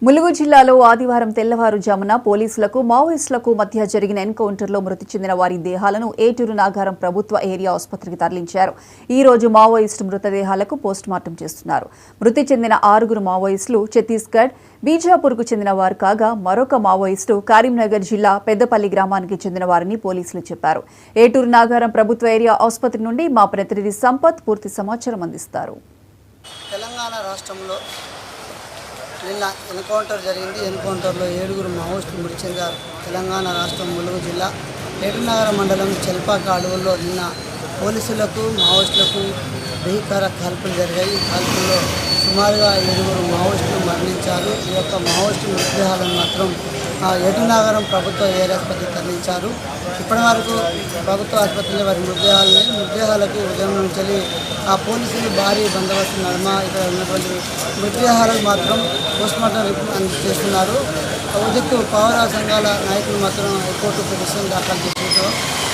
ములుగు జిల్లాలో ఆదివారం తెల్లవారుజామున పోలీసులకు మావోయిస్టులకు మధ్య జరిగిన ఎన్కౌంటర్లో మృతి చెందిన వారి దేహాలను ఏటూరు నాగారం ప్రభుత్వ ఏరియా ఆసుపత్రికి తరలించారు. ఈ రోజు మావోయిస్టు మృతదేహాలకు పోస్టుమార్టం చేస్తున్నారు. మృతి చెందిన 6 మావోయిస్టులు ఛత్తీస్గఢ్, బీజాపూర్కు చెందిన వారు కాగా మరొక మావోయిస్టు కరీంనగర్ జిల్లా పెద్దపల్లి గ్రామానికి చెందిన వారని పోలీసులు చెప్పారు. ఏటూరు నాగారం ప్రభుత్వ ఏరియా ఆసుపత్రి నుండి మా ప్రతినిధి సంపత్ పూర్తి సమాచారం అందిస్తారు. తెలంగాణ రాష్ట్రంలో నిన్న ఎన్కౌంటర్ జరిగింది. ఎన్కౌంటర్లో 7 మావోయిస్టులు మృతి చెందారు. తెలంగాణ రాష్ట్రం ములుగు జిల్లా ఏటునగర మండలం చెల్పాక అడవుల్లో నిన్న పోలీసులకు మావోయిస్టులకు భీకర కాల్పులు జరిగాయి. ఈ కాల్పుల్లో సుమారుగా 7 మావోయిస్టులు మరణించారు. ఈ యొక్క మావోయిస్టు మృతదేహాలను మాత్రం ఏటునగరం ప్రభుత్వ ఏరియా ఆసుపత్రికి తరలించారు. ఇప్పటి వరకు ప్రభుత్వ ఆసుపత్రిలో వారి మృతదేహాలకు ఉదయం నుంచి పోలీసులు భారీ బందోబస్తు నడుమ ఇక్కడ ఉన్నటువంటి మృతదేహాలకు మాత్రం పోస్టుమార్టం చేస్తున్నారు. ఉదక్కు పౌర సంఘాల నాయకులు మాత్రం హైకోర్టు పిటిషన్ దాఖలు చేసేతో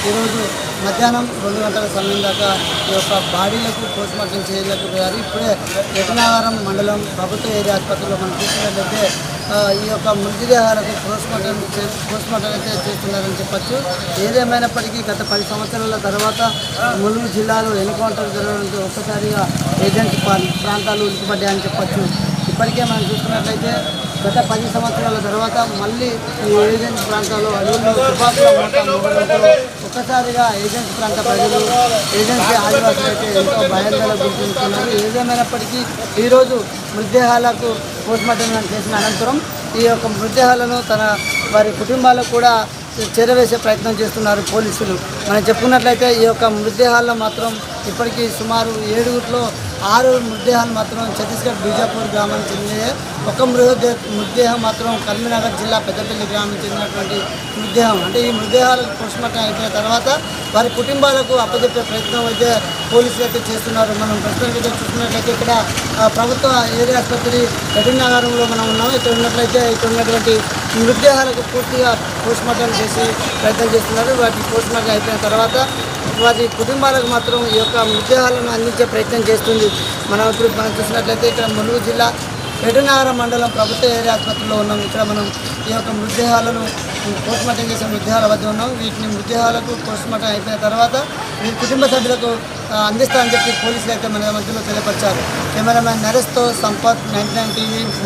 ఈరోజు మధ్యాహ్నం 2 గంటల సమయం దాకా ఈ యొక్క బాడీలకు పోస్టుమార్టం చేయలేకపోయారు. ఇప్పుడే ఏటునగరం మండలం ప్రభుత్వ ఏరియా ఆసుపత్రిలో మనం చూసినట్లయితే ఈ యొక్క మృతదేహాలకు పోస్టుమార్టం అయితే చేస్తున్నారని చెప్పచ్చు. ఏదేమైనప్పటికీ గత 10 సంవత్సరాల తర్వాత ములుగు జిల్లాలో ఎన్కౌంటర్ జరగడంతో ఒక్కసారిగా ఏజెంట్ ప్రాంతాలు ఉలికిపడ్డాయని చెప్పచ్చు. ఇప్పటికే మనం చూసుకున్నట్లయితే గత 10 సంవత్సరాల తర్వాత మళ్ళీ ఈ ఏజెంట్ ప్రాంతాల్లో అడవుల్లో తుపాకుల మూటతో ఒక్కసారిగా ఏజెంట్ ప్రాంత ప్రజలు ఏజెన్సీ ఆదివాసులు అయితే ఎంతో భయాందోళన గుర్తించుతున్నారు. ఏదేమైనప్పటికీ ఈరోజు మృతదేహాలకు పోస్టుమార్టం చేసిన అనంతరం ఈ యొక్క మృతదేహాలను వారి కుటుంబాలకు కూడా చేరవేసే ప్రయత్నం చేస్తున్నారు పోలీసులు. మనం చెప్పుకున్నట్లయితే ఈ యొక్క మృతదేహాల్లో మాత్రం ఇప్పటికీ సుమారు 7లో 6 మృతదేహాలు మాత్రం ఛత్తీస్గఢ్ బీజాపూర్ గ్రామానికి చెందినయే. ఒక మృతదేహం మాత్రం కరీంనగర్ జిల్లా పెద్దపల్లి గ్రామానికి చెందినటువంటి మృతదేహం. అంటే ఈ మృతదేహాలకు పోస్టుమార్టం అయిపోయిన తర్వాత వారి కుటుంబాలకు అప్పచెప్పే ప్రయత్నం అయితే పోలీసులు అయితే చేస్తున్నారు. మనం ప్రస్తుతానికి చూస్తున్నట్లయితే ఇక్కడ ప్రభుత్వ ఏరియా ఆసుపత్రి ఏటునగరంలో మనం ఉన్నాం. ఇక్కడ ఉన్నట్లయితే ఇక్కడ ఉన్నటువంటి మృతదేహాలకు పూర్తిగా పోస్టుమార్టం చేసి ప్రయత్నం చేస్తున్నారు. వాటి పోస్టుమార్టం అయిపోయిన తర్వాత వారి కుటుంబాలకు మాత్రం ఈ యొక్క మృతదేహాలను అందించే ప్రయత్నం చేస్తుంది. మనం చూసినట్లయితే ఇక్కడ ములుగు జిల్లా ఏటునగరం మండలం ప్రభుత్వ ఏరియా ఆసుపత్రిలో ఉన్నాం. ఇక్కడ మనం ఈ యొక్క మృతదేహాలను పోస్టుమార్టం చేసే మృతదేహాల వద్ద ఉన్నాం. వీటిని మృతదేహాలకు పోస్టుమార్టం అయిపోయిన తర్వాత మీ కుటుంబ సభ్యులకు అందిస్తామని చెప్పి పోలీసులు అయితే మన మధ్యలో తెలియపరిచారు. కెమెరామ్యాన్ నరేష్తో సంపత్ 99 టీవీ.